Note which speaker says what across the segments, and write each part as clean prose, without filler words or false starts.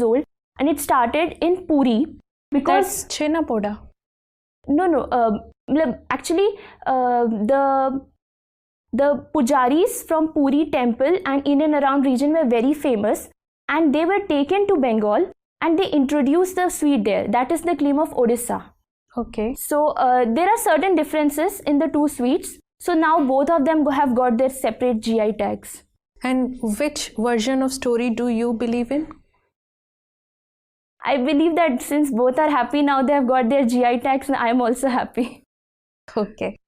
Speaker 1: old, and it started in Puri because
Speaker 2: that's Chenapoda.
Speaker 1: Actually, the pujaris from Puri temple and in and around region were very famous, and they were taken to Bengal and they introduced the sweet there. That is the claim of Odisha.
Speaker 2: Okay.
Speaker 1: So there are certain differences in the two sweets. So now both of them have got their separate GI tags.
Speaker 2: And which version of story do you believe in?
Speaker 1: I believe that since both are happy now, they have got their GI tags, and I am also happy.
Speaker 2: Okay.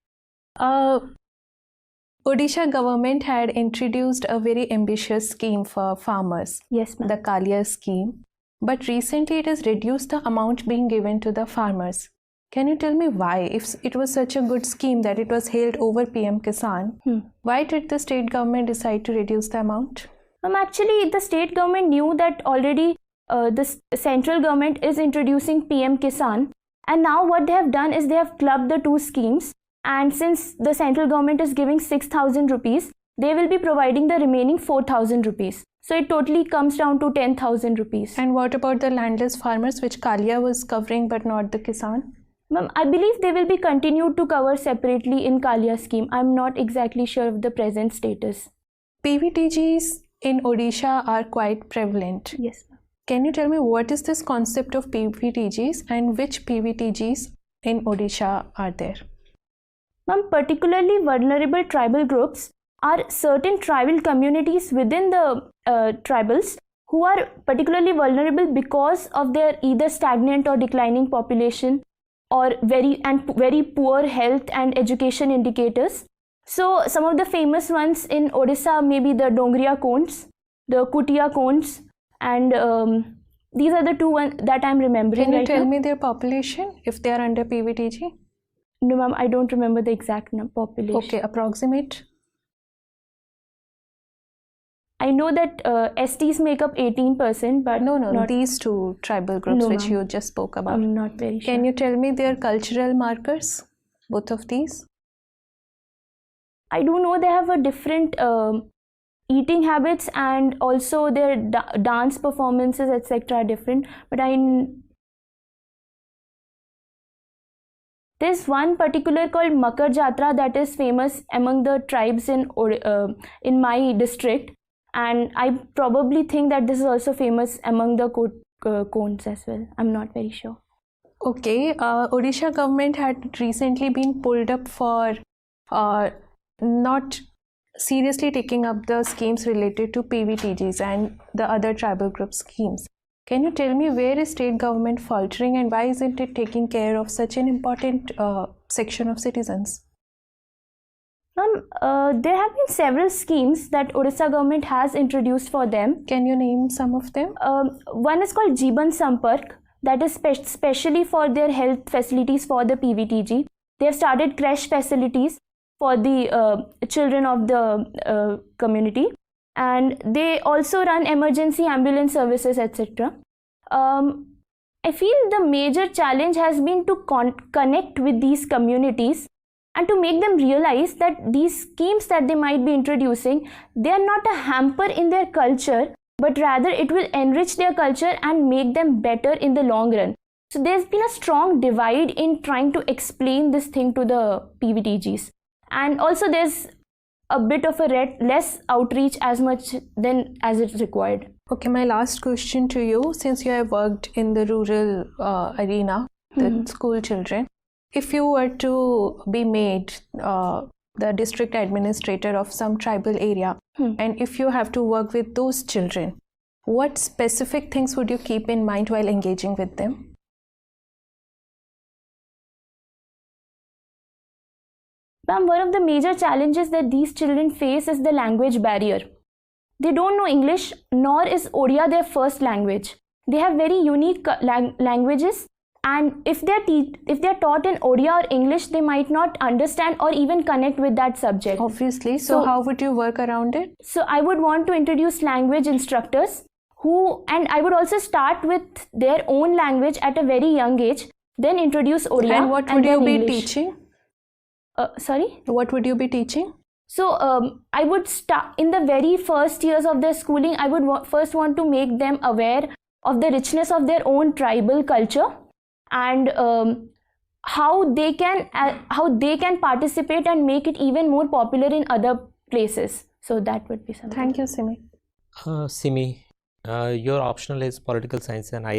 Speaker 2: Odisha government had introduced a very ambitious scheme for farmers.
Speaker 1: Yes, ma'am.
Speaker 2: The Kalia scheme. But recently it has reduced the amount being given to the farmers. Can you tell me why? If it was such a good scheme that it was held over PM Kisan, why did the state government decide to reduce the amount?
Speaker 1: Actually, the state government knew that already the central government is introducing PM Kisan, and now what they have done is they have clubbed the two schemes, and since the central government is giving 6,000 rupees, they will be providing the remaining 4,000 rupees. So it totally comes down to 10,000 rupees.
Speaker 2: And what about the landless farmers, which Kalia was covering but not the Kisan?
Speaker 1: Ma'am, I believe they will be continued to cover separately in Kalia scheme. I'm not exactly sure of the present status.
Speaker 2: PVTGs in Odisha are quite prevalent.
Speaker 1: Yes, ma'am.
Speaker 2: Can you tell me what is this concept of PVTGs and which PVTGs in Odisha are there?
Speaker 1: Ma'am, particularly vulnerable tribal groups are certain tribal communities within the tribals who are particularly vulnerable because of their either stagnant or declining population or very poor health and education indicators. So some of the famous ones in Odisha may be the Dongriya Konds, the Kutia Konds, and these are the two ones that I'm remembering.
Speaker 2: Can you
Speaker 1: right
Speaker 2: tell
Speaker 1: now.
Speaker 2: me their population if they are under PVTG?
Speaker 1: No, ma'am, I don't remember the exact population.
Speaker 2: Okay, approximate.
Speaker 1: I know that STs make up 18%, but
Speaker 2: no, these two tribal groups which you just spoke about.
Speaker 1: I'm not very sure.
Speaker 2: Can you tell me their cultural markers, both of these?
Speaker 1: I do know they have a different eating habits, and also their dance performances, etc. are different. But there's one particular called Makar Jatra that is famous among the tribes in my district. And I probably think that this is also famous among the Konds as well. I'm not very sure.
Speaker 2: Okay, Odisha government had recently been pulled up for not seriously taking up the schemes related to PVTGs and the other tribal group schemes. Can you tell me where is state government faltering and why isn't it taking care of such an important section of citizens?
Speaker 1: There have been several schemes that Odisha government has introduced for them.
Speaker 2: Can you name some of them?
Speaker 1: One is called Jeeban Sampark, that is specially for their health facilities for the PVTG. They have started creche facilities for the children of the community, and they also run emergency ambulance services, etc. I feel the major challenge has been to connect with these communities and to make them realize that these schemes that they might be introducing, they are not a hamper in their culture, but rather it will enrich their culture and make them better in the long run. So there's been a strong divide in trying to explain this thing to the PVTGs. And also there's a bit of a less outreach as much as it's required.
Speaker 2: Okay, my last question to you, since you have worked in the rural arena, the school children, if you were to be made the district administrator of some tribal area, and if you have to work with those children, what specific things would you keep in mind while engaging with them?
Speaker 1: Ma'am, one of the major challenges that these children face is the language barrier. They don't know English, nor is Odia their first language. They have very unique languages, and if they're taught in Odia or English, they might not understand or even connect with that subject.
Speaker 2: Obviously. So how would you work around it?
Speaker 1: So I would want to introduce language instructors and I would also start with their own language at a very young age, then introduce Odia.
Speaker 2: And what would you be teaching?
Speaker 1: Sorry?
Speaker 2: What would you be teaching?
Speaker 1: So I would start in the very first years of their schooling. I would first want to make them aware of the richness of their own tribal culture, and how they can participate and make it even more popular in other places. So that would be something.
Speaker 2: Thank you, Simi.
Speaker 3: Simi, your optional is political science and I